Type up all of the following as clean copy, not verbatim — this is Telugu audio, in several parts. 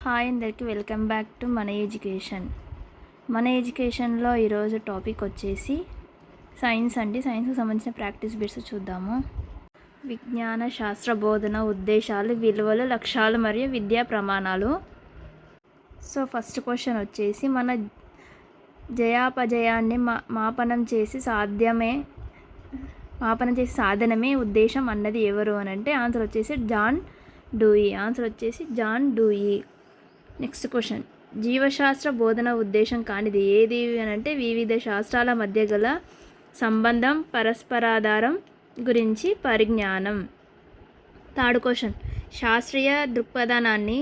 హాయ్ అందరికి వెల్కమ్ బ్యాక్ టు మన ఎడ్యుకేషన్. మన ఎడ్యుకేషన్లో ఈరోజు టాపిక్ వచ్చేసి సైన్స్కి సంబంధించిన ప్రాక్టీస్ బిట్స్ చూద్దాము. విజ్ఞాన శాస్త్ర బోధన ఉద్దేశాలు, విలువలు, లక్ష్యాలు మరియు విద్యా ప్రమాణాలు. సో ఫస్ట్ క్వశ్చన్ వచ్చేసి మన జయాపజయాన్ని మాపనం చేసి సాధనమే ఉద్దేశం అన్నది ఎవరు అని అంటే ఆన్సర్ వచ్చేసి జాన్ డూయి. నెక్స్ట్ క్వశ్చన్, జీవశాస్త్ర బోధన ఉద్దేశం కానిది ఏది అని అంటే వివిధ శాస్త్రాల మధ్య గల సంబంధం, పరస్పరాధారం గురించి పరిజ్ఞానం. థర్డ్ క్వశ్చన్, శాస్త్రీయ దృక్పథాన్ని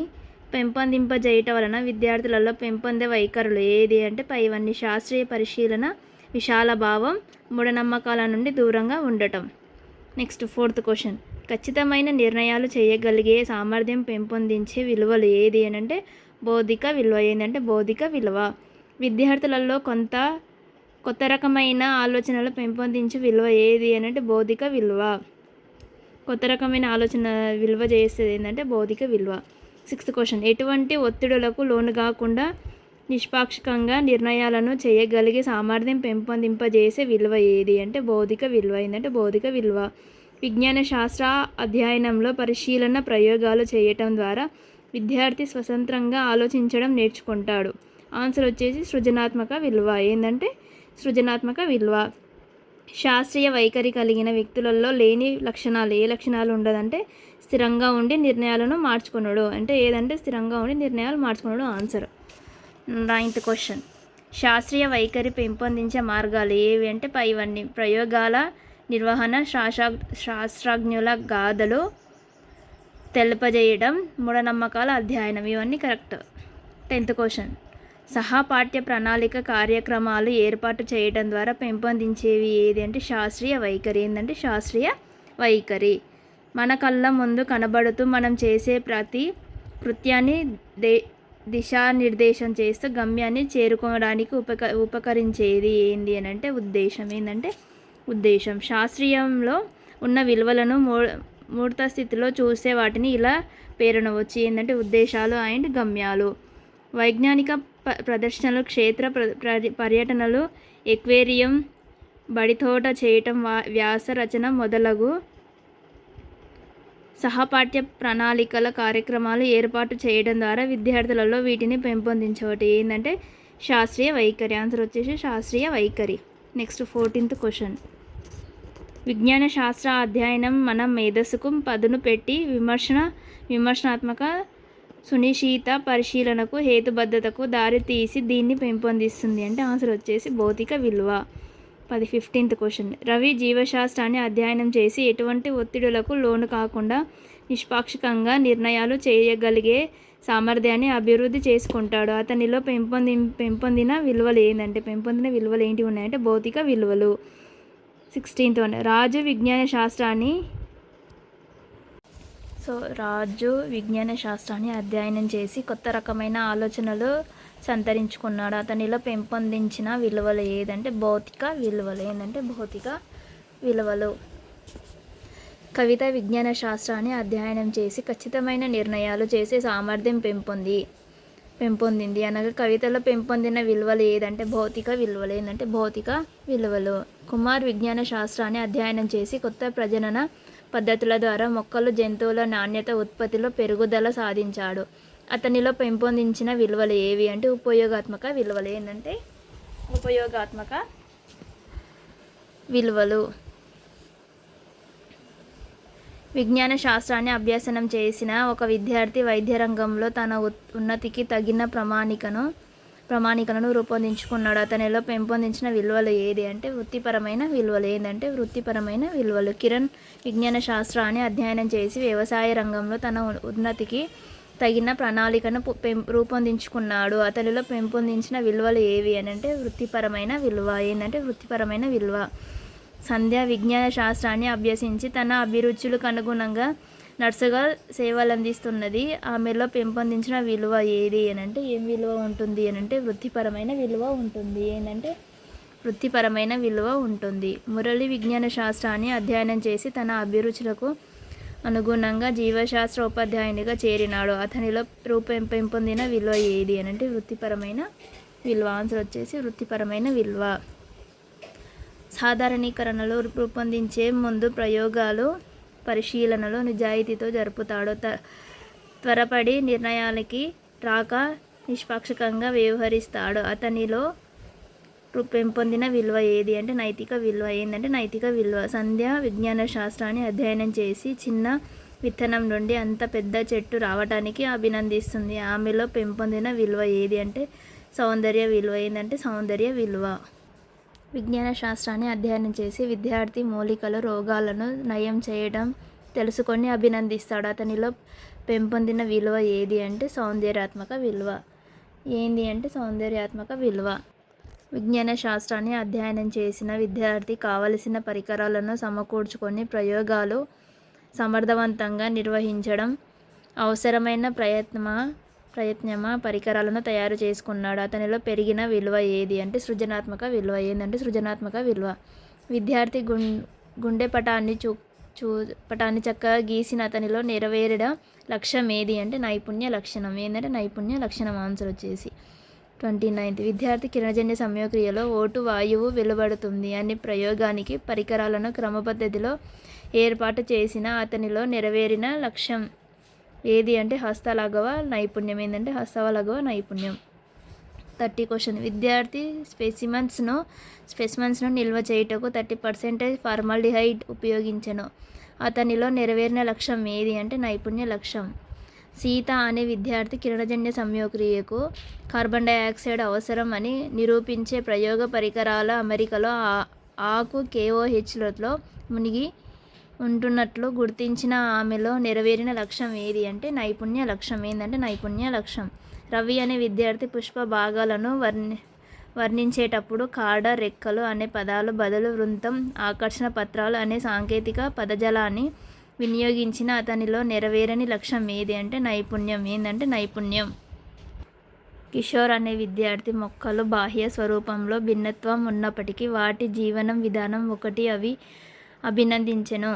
పెంపొందింపజేయటం వలన విద్యార్థులలో పెంపొందే వైఖరులు ఏది అంటే పైవన్నీ. శాస్త్రీయ పరిశీలన, విశాల భావం, మూఢనమ్మకాల నుండి దూరంగా ఉండటం. నెక్స్ట్ ఫోర్త్ క్వశ్చన్, ఖచ్చితమైన నిర్ణయాలు చేయగలిగే సామర్థ్యం పెంపొందించే విలువలు ఏది అని అంటే బౌద్ధిక విలువ. ఏంటంటే బౌద్ధిక విలువ. విద్యార్థులలో కొత్త రకమైన ఆలోచనలు పెంపొందించే విలువ ఏది అని అంటే బౌద్ధిక విలువ. కొత్త రకమైన ఆలోచన విలువ చేసేది ఏంటంటే బౌద్ధిక విలువ. సిక్స్త్ క్వశ్చన్, ఎటువంటి ఒత్తిడులకు లోను కాకుండా నిష్పాక్షికంగా నిర్ణయాలను చేయగలిగే సామర్థ్యం పెంపొందింపజేసే విలువ ఏది అంటే బౌద్ధిక విలువ. ఏంటంటే బౌద్ధిక విలువ. విజ్ఞాన శాస్త్ర అధ్యయనంలో పరిశీలన, ప్రయోగాలు చేయటం ద్వారా విద్యార్థి స్వతంత్రంగా ఆలోచించడం నేర్చుకుంటాడు. ఆన్సర్ వచ్చేసి సృజనాత్మక విలువ. ఏంటంటే సృజనాత్మక విలువ. శాస్త్రీయ వైఖరి కలిగిన వ్యక్తులలో లేని లక్షణాలు ఏ లక్షణాలు ఉండదంటే స్థిరంగా ఉండి నిర్ణయాలను మార్చుకున్నాడు. అంటే ఏదంటే స్థిరంగా ఉండి నిర్ణయాలు మార్చుకున్నాడు. ఆన్సర్. నైన్త్ క్వశ్చన్, శాస్త్రీయ వైఖరి పెంపొందించే మార్గాలు ఏవి అంటే పైవన్నీ. ప్రయోగాల నిర్వహణ, శాస్త్రజ్ఞుల గాథలు తెలుపజేయడం, మూఢనమ్మకాల అధ్యయనం. ఇవన్నీ కరెక్ట్. 10th క్వశ్చన్, సహపాఠ్య ప్రణాళిక కార్యక్రమాలు ఏర్పాటు చేయడం ద్వారా పెంపొందించేవి ఏది అంటే శాస్త్రీయ వైఖరి. ఏంటంటే శాస్త్రీయ వైఖరి. మన కళ్ళ ముందు కనబడుతూ మనం చేసే ప్రతి కృత్యాన్ని దిశానిర్దేశం చేస్తూ గమ్యాన్ని చేరుకోవడానికి ఉపకరించేది ఏంది అని అంటే ఉద్దేశం. ఏంటంటే ఉద్దేశం. శాస్త్రీయంలో ఉన్న విలువలను మూర్త స్థితిలో చూసే వాటిని ఇలా పేర్కొనవచ్చు. ఏంటంటే ఉద్దేశాలు అండ్ గమ్యాలు. వైజ్ఞానిక ప్రదర్శనలు, క్షేత్ర పర్యటనలు, ఎక్వేరియం, బడితోట చేయటం, వ్యాస రచన మొదలగు సహపాఠ్య ప్రణాళికల కార్యక్రమాలు ఏర్పాటు చేయడం ద్వారా విద్యార్థులలో వీటిని పెంపొందించవచ్చు. ఏంటంటే శాస్త్రీయ వైఖరి. ఆన్సర్ వచ్చేసి శాస్త్రీయ వైఖరి. నెక్స్ట్ 14th క్వశ్చన్, విజ్ఞాన శాస్త్ర అధ్యయనం మన మేధస్సుకు పదును పెట్టి విమర్శనాత్మక, సునిశ్చిత పరిశీలనకు, హేతుబద్ధతకు దారి తీసి దీన్ని పెంపొందిస్తుంది అంటే ఆన్సర్ వచ్చేసి భౌతిక విలువ. 15th క్వశ్చన్, రవి జీవశాస్త్రాన్ని అధ్యయనం చేసి ఎటువంటి ఒత్తిడులకు లోను కాకుండా నిష్పాక్షికంగా నిర్ణయాలు చేయగలిగే సామర్థ్యాన్ని అభివృద్ధి చేసుకుంటాడు. అతనిలో పెంపొందిన విలువలు ఏంటి ఉన్నాయంటే భౌతిక విలువలు. 16th వన్, రాజు విజ్ఞాన శాస్త్రాన్ని అధ్యయనం చేసి కొత్త రకమైన ఆలోచనలు సంతరించుకున్నాడు. అతనిలో పెంపొందించిన విలువలు ఏదంటే భౌతిక విలువలు. ఏంటంటే భౌతిక విలువలు. కవిత విజ్ఞాన శాస్త్రాన్ని అధ్యయనం చేసి ఖచ్చితమైన నిర్ణయాలు చేసే సామర్థ్యం పెంపొందింది అనగా కవితలో పెంపొందిన విలువలు ఏదంటే భౌతిక విలువలు. ఏంటంటే భౌతిక విలువలు. కుమార్ విజ్ఞాన శాస్త్రాన్ని అధ్యయనం చేసి కొత్త ప్రజనన పద్ధతుల ద్వారా మొక్కలు, జంతువుల నాణ్యత, ఉత్పత్తిలో పెరుగుదల సాధించాడు. అతనిలో పెంపొందించిన విలువలు ఏవి అంటే ఉపయోగాత్మక విలువలు. ఏంటంటే ఉపయోగాత్మక విలువలు. విజ్ఞాన శాస్త్రాన్ని అభ్యసనం చేసిన ఒక విద్యార్థి వైద్య రంగంలో తన ఉన్నతికి తగిన ప్రమాణికలను రూపొందించుకున్నాడు. అతనిలో పెంపొందించిన విలువలు ఏది అంటే వృత్తిపరమైన విలువలు. ఏంటంటే వృత్తిపరమైన విలువలు. కిరణ్ విజ్ఞాన శాస్త్రాన్ని అధ్యయనం చేసి వ్యవసాయ రంగంలో తన ఉన్నతికి తగిన ప్రణాళికను రూపొందించుకున్నాడు. అతనిలో పెంపొందించిన విలువలు ఏవి అని అంటే వృత్తిపరమైన విలువ. ఏంటంటే వృత్తిపరమైన విలువ. సంధ్య విజ్ఞాన శాస్త్రాన్ని అభ్యసించి తన అభిరుచులకు అనుగుణంగా నర్సుగా సేవలందిస్తున్నది. ఆమెలో పెంపొందించిన విలువ ఏది అని అంటే ఏం విలువ ఉంటుంది అని అంటే వృత్తిపరమైన విలువ ఉంటుంది. ఏంటంటే వృత్తిపరమైన విలువ ఉంటుంది. మురళి విజ్ఞాన శాస్త్రాన్ని అధ్యయనం చేసి తన అభిరుచులకు అనుగుణంగా జీవశాస్త్ర ఉపాధ్యాయునిగా చేరినాడు. అతనిలో పెంపొందిన విలువ ఏది అని అంటే వృత్తిపరమైన విలువ. ఆన్సర్ వచ్చేసి వృత్తిపరమైన విలువ. సాధారణీకరణలు రూపొందించే ముందు ప్రయోగాలు పరిశీలనలు నిజాయితీతో జరుపుతాడు. త్వరపడి నిర్ణయాలకి రాక నిష్పాక్షికంగా వ్యవహరిస్తాడు. అతనిలో పెంపొందిన విలువ ఏది అంటే నైతిక విలువ. ఏంటంటే నైతిక విలువ. సంధ్య విజ్ఞాన శాస్త్రాన్ని అధ్యయనం చేసి చిన్న విత్తనం నుండి అంత పెద్ద చెట్టు రావటానికి అభినందిస్తుంది. ఆమెలో పెంపొందిన విలువ ఏది అంటే సౌందర్య విలువ. ఏంటంటే సౌందర్య విలువ. విజ్ఞాన శాస్త్రాన్ని అధ్యయనం చేసి విద్యార్థి మూలికలు రోగాలను నయం చేయడం తెలుసుకొని అభినందిస్తాడు. అతనిలో పెంపొందిన విలువ ఏది అంటే సౌందర్యాత్మక విలువ. ఏంది అంటే సౌందర్యాత్మక విలువ. విజ్ఞాన శాస్త్రాన్ని అధ్యయనం చేసిన విద్యార్థి కావలసిన పరికరాలను సమకూర్చుకొని ప్రయోగాలు సమర్థవంతంగా నిర్వహించడం అవసరమైన ప్రయత్నమా పరికరాలను తయారు చేసుకున్నాడు. అతనిలో పెరిగిన విలువ ఏది అంటే సృజనాత్మక విలువ. ఏంటంటే సృజనాత్మక విలువ. విద్యార్థి గుండె పటాన్ని చక్కగా గీసిన అతనిలో నెరవేరిన లక్ష్యం ఏది అంటే నైపుణ్య లక్షణం. ఏంటంటే నైపుణ్య లక్షణం. ఆన్సర్ వచ్చేసి 29th. విద్యార్థి కిరణజన్య సంయోక్రియలో ఓటు వాయువు వెలువడుతుంది అనే ప్రయోగానికి పరికరాలను క్రమపద్ధతిలో ఏర్పాటు చేసిన అతనిలో నెరవేరిన లక్ష్యం ఏది అంటే హస్తలఘవ నైపుణ్యం. ఏంటంటే హస్తలఘవ నైపుణ్యం. 30 క్వశ్చన్. విద్యార్థి స్పెసిమన్స్ను నిల్వ చేయుటకు 30% ఫార్మాల్డిహైడ్ ఉపయోగించెను. అతనిలో నెరవేరిన లక్ష్యం ఏది అంటే నైపుణ్య లక్ష్యం. సీత అనే విద్యార్థి కిరణజన్య సంయోక్రియకు కార్బన్ డైఆక్సైడ్ అవసరం అని నిరూపించే ప్రయోగ పరికరాల అమరికలో ఆకు KOHలో మునిగి ఉంటున్నట్లు గుర్తించిన ఆమెలో నెరవేరిన లక్ష్యం ఏది అంటే నైపుణ్య లక్ష్యం. ఏంటంటే నైపుణ్య లక్ష్యం. రవి అనే విద్యార్థి పుష్ప భాగాలను వర్ణించేటప్పుడు కాడ రెక్కలు అనే పదాలు బదులు వృంతం ఆకర్షణ పత్రాలు అనే సాంకేతిక పదజాలాన్ని వినియోగించిన అతనిలో నెరవేరని లక్ష్యం ఏది అంటే నైపుణ్యం. ఏంటంటే నైపుణ్యం. కిషోర్ అనే విద్యార్థి మొక్కలు బాహ్య స్వరూపంలో భిన్నత్వం ఉన్నప్పటికీ వాటి జీవనం విధానం ఒకటి అవి అభినందించెను.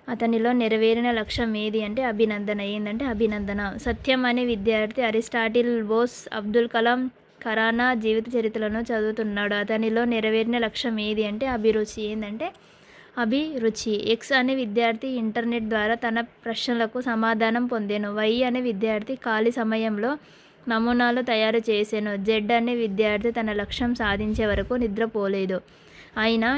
అతనిలో నెరవేరిన లక్ష్యం ఏది అంటే అభినందన. ఏంటంటే అభినందన. సత్యం అనే విద్యార్థి అరిస్టాటిల్, బోస్, అబ్దుల్ కలాం, ఖరానా జీవిత చరిత్రలను చదువుతున్నాడు. అతనిలో నెరవేరిన లక్ష్యం ఏది అంటే అభిరుచి. ఏంటంటే అభిరుచి. ఎక్స్ అనే విద్యార్థి ఇంటర్నెట్ ద్వారా తన ప్రశ్నలకు సమాధానం పొందెను. వై అనే విద్యార్థి ఖాళీ సమయంలో నమూనాలు తయారు చేసెను. జెడ్ అనే విద్యార్థి తన లక్ష్యం సాధించే వరకు నిద్రపోలేదు. అయినా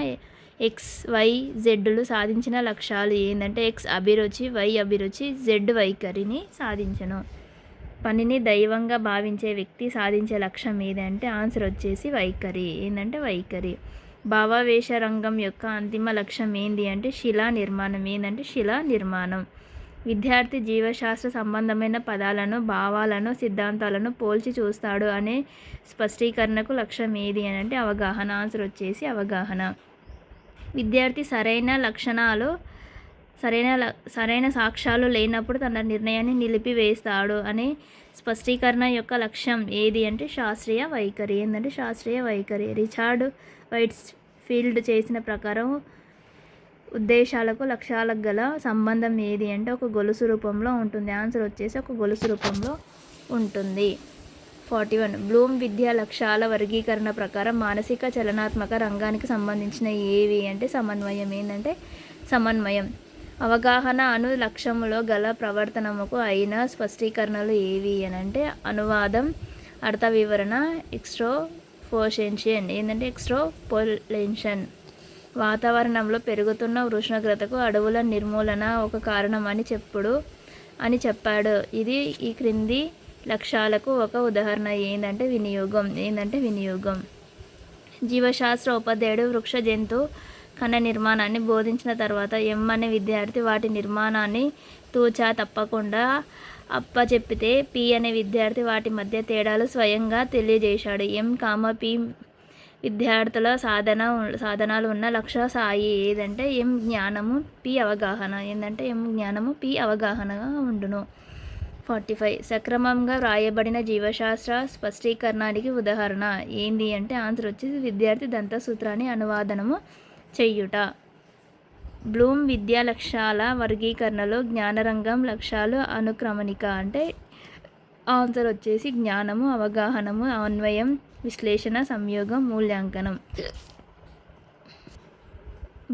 ఎక్స్, వై, జెడ్లు సాధించిన లక్ష్యాలు ఏంటంటే ఎక్స్ అభిరుచి, వై అభిరుచి, జెడ్ వైఖరిని సాధించను. పనిని దైవంగా భావించే వ్యక్తి సాధించే లక్ష్యం ఏదంటే ఆన్సర్ వచ్చేసి వైఖరి. ఏంటంటే వైఖరి. భావావేశ రంగం యొక్క అంతిమ లక్ష్యం ఏంటి అంటే శిలా నిర్మాణం. ఏంటంటే శిలా నిర్మాణం. విద్యార్థి జీవశాస్త్ర సంబంధమైన పదాలను, భావాలను, సిద్ధాంతాలను పోల్చి చూస్తాడు అనే స్పష్టీకరణకు లక్ష్యం ఏది అని అంటే అవగాహన. ఆన్సర్ వచ్చేసి అవగాహన. విద్యార్థి సరైన సాక్ష్యాలు లేనప్పుడు తన నిర్ణయాన్ని నిలిపివేస్తాడు అనే స్పష్టీకరణ యొక్క లక్ష్యం ఏది అంటే శాస్త్రీయ వైఖరి. ఏంటంటే శాస్త్రీయ వైఖరి. రిచార్డ్ వైట్ఫీల్డ్ చేసిన ప్రకారం ఉద్దేశాలకు లక్ష్యాలకు గల సంబంధం ఏది అంటే ఒక గొలుసు రూపంలో ఉంటుంది. ఆన్సర్ వచ్చేసి ఒక గొలుసు రూపంలో ఉంటుంది. 41. బ్లూమ్ విద్యా లక్ష్యాల వర్గీకరణ ప్రకారం మానసిక చలనాత్మక రంగానికి సంబంధించిన ఏవి అంటే సమన్వయం. ఏంటంటే సమన్వయం. అవగాహన అను లక్ష్యములో గల ప్రవర్తనముకు అయిన స్పష్టీకరణలు ఏవి అని అంటే అనువాదం, అర్థ వివరణ, ఎక్స్ట్రోపోషెన్షన్. ఏంటంటే ఎక్స్ట్రోపోలేషన్. వాతావరణంలో పెరుగుతున్న ఉష్ణోగ్రతకు అడవుల నిర్మూలన ఒక కారణం అని చెప్పాడు. ఇది ఈ క్రింది లక్ష్యాలకు ఒక ఉదాహరణ. ఏంటంటే వినియోగం. జీవశాస్త్ర ఉపాధ్యాయుడు వృక్ష జంతు కణ నిర్మాణాన్ని బోధించిన తర్వాత అనే విద్యార్థి వాటి నిర్మాణాన్ని తూచా తప్పకుండా అప్పచెప్పితే అనే విద్యార్థి వాటి మధ్య తేడాలు స్వయంగా తెలియజేశాడు. పి విద్యార్థుల సాధనాలు ఉన్న లక్ష్య స్థాయి ఏదంటే జ్ఞానము, పి అవగాహన. ఏంటంటే జ్ఞానము, పి అవగాహనగా ఉండును. 45. సక్రమంగా వ్రాయబడిన జీవశాస్త్ర స్పష్టీకరణానికి ఉదాహరణ ఏంది అంటే ఆన్సర్ వచ్చేసి విద్యార్థి దంత సూత్రాన్ని అనువాదనము చెయ్యుట. బ్లూమ్ విద్యా లక్ష్యాల వర్గీకరణలో జ్ఞానరంగం లక్ష్యాలు అనుక్రమణిక అంటే ఆన్సర్ వచ్చేసి జ్ఞానము, అవగాహనము, అన్వయం, విశ్లేషణ, సంయోగం, మూల్యాంకనం.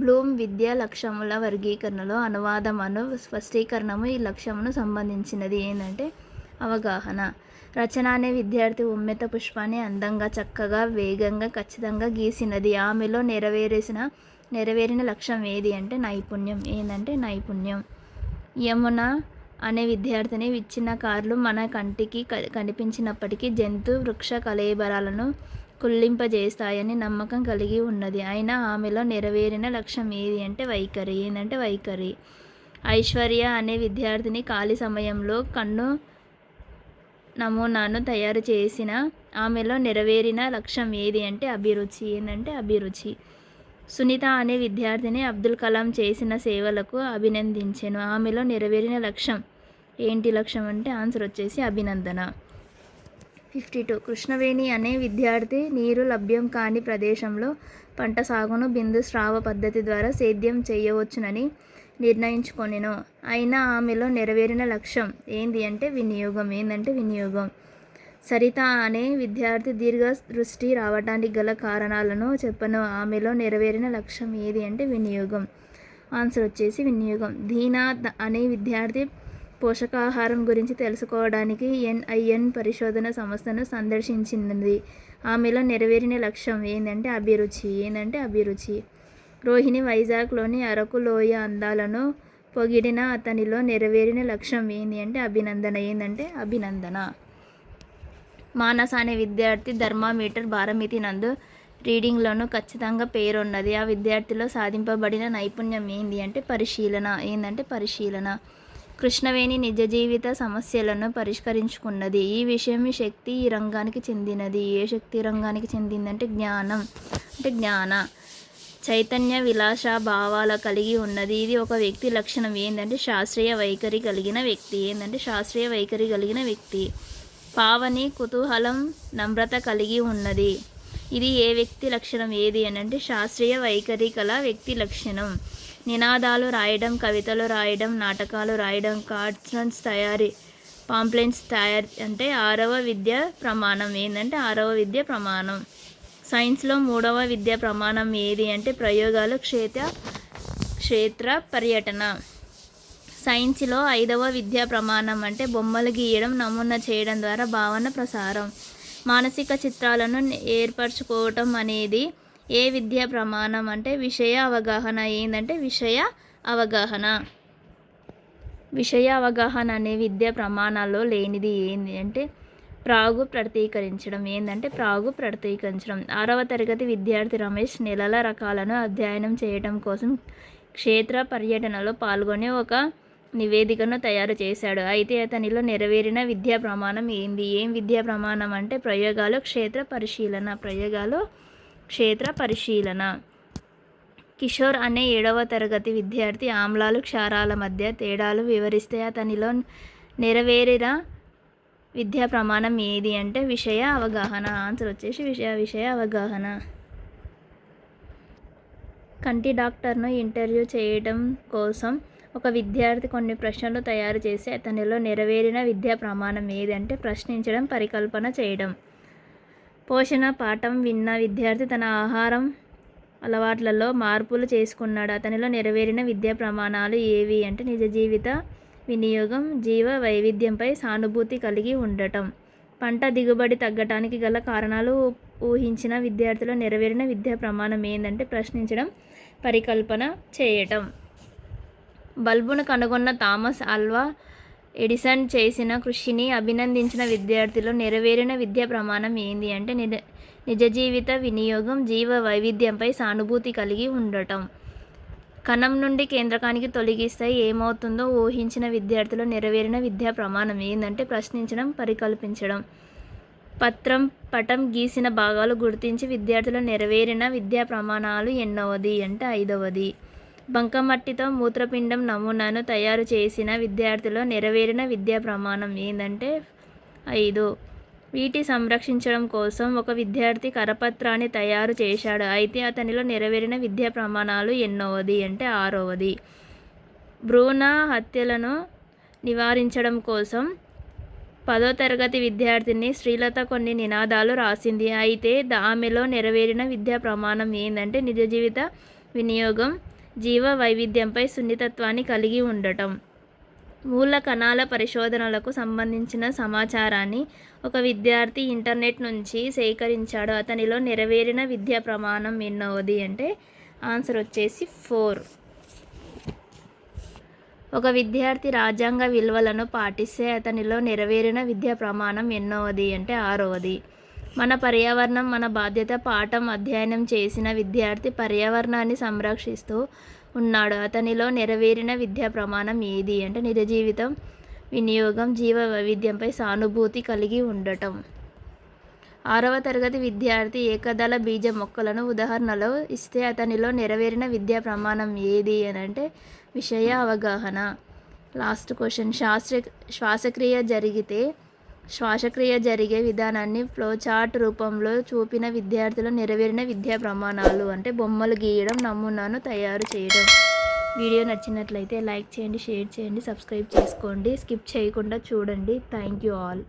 బ్లూమ్ విద్యా లక్ష్యముల వర్గీకరణలో అనువాదం స్పష్టీకరణము ఈ లక్ష్యమును సంబంధించినది ఏంటంటే అవగాహన. రచన అనే విద్యార్థి ఉమ్మెత పుష్పాన్ని అందంగా, చక్కగా, వేగంగా, ఖచ్చితంగా గీసినది. ఆమెలో నెరవేరిన లక్ష్యం ఏది అంటే నైపుణ్యం. ఏంటంటే నైపుణ్యం. యమున అనే విద్యార్థిని విచ్ఛిన్నకారులు మన కంటికి కనిపించినప్పటికీ జంతు వృక్ష కళేబరాలను కుళ్ళింపజేస్తాయని నమ్మకం కలిగి ఉన్నది. అయినా ఆమెలో నెరవేరిన లక్ష్యం ఏది అంటే వైఖరి. ఏంటంటే వైఖరి. ఐశ్వర్య అనే విద్యార్థిని ఖాళీ సమయంలో కన్ను నమూనాను తయారు చేసిన ఆమెలో నెరవేరిన లక్ష్యం ఏది అంటే అభిరుచి. ఏంటంటే అభిరుచి. సునీత అనే విద్యార్థిని అబ్దుల్ కలాం చేసిన సేవలకు అభినందించెను. ఆమెలో నెరవేరిన లక్ష్యం ఏంటి లక్ష్యం అంటే ఆన్సర్ వచ్చేసి అభినందన. 52. కృష్ణవేణి అనే విద్యార్థి నీరు లభ్యం కాని ప్రదేశంలో పంట సాగును బిందు స్రావ పద్ధతి ద్వారా సేద్యం చేయవచ్చునని నిర్ణయించుకొనెను. అయినా ఆమెలో నెరవేరిన లక్ష్యం ఏంది అంటే వినియోగం. ఏంటంటే వినియోగం. సరిత అనే విద్యార్థి దీర్ఘ దృష్టి రావడానికి గల కారణాలను చెప్పను. ఆమెలో నెరవేరిన లక్ష్యం ఏది అంటే వినియోగం. ఆన్సర్ వచ్చేసి వినియోగం. దీనా అనే విద్యార్థి పోషకాహారం గురించి తెలుసుకోవడానికి NIN పరిశోధన సంస్థను సందర్శించింది. ఆమెలో నెరవేరిన లక్ష్యం ఏంటంటే అభిరుచి. ఏంటంటే అభిరుచి. రోహిణి వైజాగ్లోని అరకు లోయ అందాలను పొగిడిన అతనిలో నెరవేరిన లక్ష్యం ఏంటి అంటే అభినందన. ఏంటంటే అభినందన. మానస అనే విద్యార్థి థర్మామీటర్ భారమితి నందు రీడింగ్లోనూ ఖచ్చితంగా పేరున్నది. ఆ విద్యార్థిలో సాధింపబడిన నైపుణ్యం ఏంటి అంటే పరిశీలన. ఏంటంటే పరిశీలన. కృష్ణవేణి నిజ జీవిత సమస్యలను పరిష్కరించుకున్నది. ఈ విషయం శక్తి ఈ రంగానికి చెందినది. ఏ శక్తి రంగానికి చెందిందంటే జ్ఞానం. అంటే జ్ఞాన. చైతన్య విలాస భావాల కలిగి ఉన్నది. ఇది ఒక వ్యక్తి లక్షణం. ఏంటంటే శాస్త్రీయ వైఖరి కలిగిన వ్యక్తి. ఏంటంటే శాస్త్రీయ వైఖరి కలిగిన వ్యక్తి. పావని కుతూహలం, నమ్రత కలిగి ఉన్నది. ఇది ఏ వ్యక్తి లక్షణం ఏది అని అంటే శాస్త్రీయ వైఖరి కల వ్యక్తి లక్షణం. నినాదాలు రాయడం, కవితలు రాయడం, నాటకాలు రాయడం, కార్డ్స్ తయారీ, పాంప్లెట్స్ తయారు అంటే 6వ విద్యా ప్రమాణం. ఏంటంటే 6వ విద్యా ప్రమాణం. సైన్స్లో 3వ విద్యా ప్రమాణం ఏది అంటే ప్రయోగాలు, క్షేత్ర పర్యటన. సైన్స్లో 5వ విద్యా ప్రమాణం అంటే బొమ్మలు గీయడం, నమూనా చేయడం ద్వారా భావన ప్రసారం. మానసిక చిత్రాలను ఏర్పరచుకోవటం అనేది ఏ విద్యా ప్రమాణం అంటే విషయ అవగాహన. ఏంటంటే విషయ అవగాహన. విషయ అవగాహన అనే విద్యా ప్రమాణాల్లో లేనిది ఏంటి అంటే ప్రాగు ప్రతీకరించడం. ఏంటంటే ప్రాగు ప్రతీకరించడం. 6వ తరగతి విద్యార్థి రమేష్ నెలల రకాలను అధ్యయనం చేయడం కోసం క్షేత్ర పర్యటనలో పాల్గొని ఒక నివేదికను తయారు చేశాడు. అయితే అతనిలో నెరవేరిన విద్యా ప్రమాణం ఏంది? ఏం విద్యా ప్రమాణం అంటే ప్రయోగాలు, క్షేత్ర పరిశీలన. ప్రయోగాలు, క్షేత్ర పరిశీలన. కిషోర్ అనే 7వ తరగతి విద్యార్థి ఆమ్లాలు, క్షారాల మధ్య తేడాలు వివరిస్తే అతనిలో నెరవేరిన విద్యా ప్రమాణం ఏది అంటే విషయ అవగాహన. ఆన్సర్ వచ్చేసి విషయ అవగాహన. కంటి డాక్టర్ను ఇంటర్వ్యూ చేయడం కోసం ఒక విద్యార్థి కొన్ని ప్రశ్నలు తయారు చేసి అతనిలో నెరవేరిన విద్యా ప్రమాణం ఏది అంటే ప్రశ్నించడం, పరికల్పన చేయడం. పోషణ పాఠం విన్న విద్యార్థి తన ఆహారం అలవాట్లలో మార్పులు చేసుకున్నాడు. అతనిలో నెరవేరిన విద్యా ప్రమాణాలు ఏవి అంటే నిజ జీవిత వినియోగం, జీవ వైవిధ్యంపై సానుభూతి కలిగి ఉండటం. పంట దిగుబడి తగ్గటానికి గల కారణాలు ఊహించిన విద్యార్థిలో నెరవేరిన విద్యా ప్రమాణం ఏంటంటే ప్రశ్నించడం, పరికల్పన చేయటం. బల్బును కనుగొన్న థామస్ ఆల్వా ఎడిసన్ చేసిన కృషిని అభినందించిన విద్యార్థిలో నెరవేరిన విద్యా ప్రమాణం ఏంది అంటే నిజ జీవిత వినియోగం, జీవ వైవిధ్యంపై సానుభూతి కలిగి ఉండటం. కణం నుండి కేంద్రకానికి తొలగిస్తే ఏమవుతుందో ఊహించిన విద్యార్థిలో నెరవేరిన విద్యా ప్రమాణం ఏంటంటే ప్రశ్నించడం, పరికల్పించడం. పటం గీసిన భాగాలు గుర్తించి విద్యార్థుల నెరవేరిన విద్యా ప్రమాణాలు ఎన్నవది అంటే 5వది. బంకమట్టితో మూత్రపిండం నమూనాను తయారు చేసిన విద్యార్థిలో నెరవేరిన విద్యా ప్రమాణం ఏంటంటే 5. వీటి సంరక్షించడం కోసం ఒక విద్యార్థి కరపత్రాన్ని తయారు చేశాడు. అయితే అతనిలో నెరవేరిన విద్యా ప్రమాణాలు ఎన్నోవది అంటే 6వది. భ్రూణ హత్యలను నివారించడం కోసం 10వ తరగతి విద్యార్థిని శ్రీలత కొన్ని నినాదాలు రాసింది. అయితే ఆమెలో నెరవేరిన విద్యా ప్రమాణం ఏంటంటే నిజ జీవిత వినియోగం, జీవ వైవిధ్యంపై సున్నితత్వాన్ని కలిగి ఉండటం. మూల కణాల పరిశోధనలకు సంబంధించిన సమాచారాన్ని ఒక విద్యార్థి ఇంటర్నెట్ నుంచి సేకరించాడు. అతనిలో నెరవేరిన విద్యా ప్రమాణం ఎన్నోది అంటే ఆన్సర్ వచ్చేసి 4. ఒక విద్యార్థి రాజ్యాంగ విలువలను పాటిస్తే అతనిలో నెరవేరిన విద్యా ప్రమాణం ఎన్నోది అంటే 6వది. మన పర్యావరణం మన బాధ్యత పాఠం అధ్యయనం చేసిన విద్యార్థి పర్యావరణాన్ని సంరక్షిస్తూ ఉన్నాడు. అతనిలో నెరవేరిన విద్యా ప్రమాణం ఏది అంటే నిజ జీవితం వినియోగం, జీవ వైవిధ్యంపై సానుభూతి కలిగి ఉండటం. 6వ తరగతి విద్యార్థి ఏకదళ బీజ మొక్కలను ఉదాహరణలో ఇస్తే అతనిలో నెరవేరిన విద్యా ప్రమాణం ఏది అని అంటే విషయ అవగాహన. లాస్ట్ క్వశ్చన్, శ్వాసక్రియ జరిగే విధానాన్ని ఫ్లోచార్ట్ రూపంలో చూపిన విద్యార్థుల నెరవేరిన విద్యా ప్రమాణాలు అంటే బొమ్మలు గీయడం, నమూనాను తయారు చేయడం. వీడియో నచ్చినట్లయితే లైక్ చేయండి, షేర్ చేయండి, సబ్స్క్రైబ్ చేసుకోండి. స్కిప్ చేయకుండా చూడండి. Thank you all.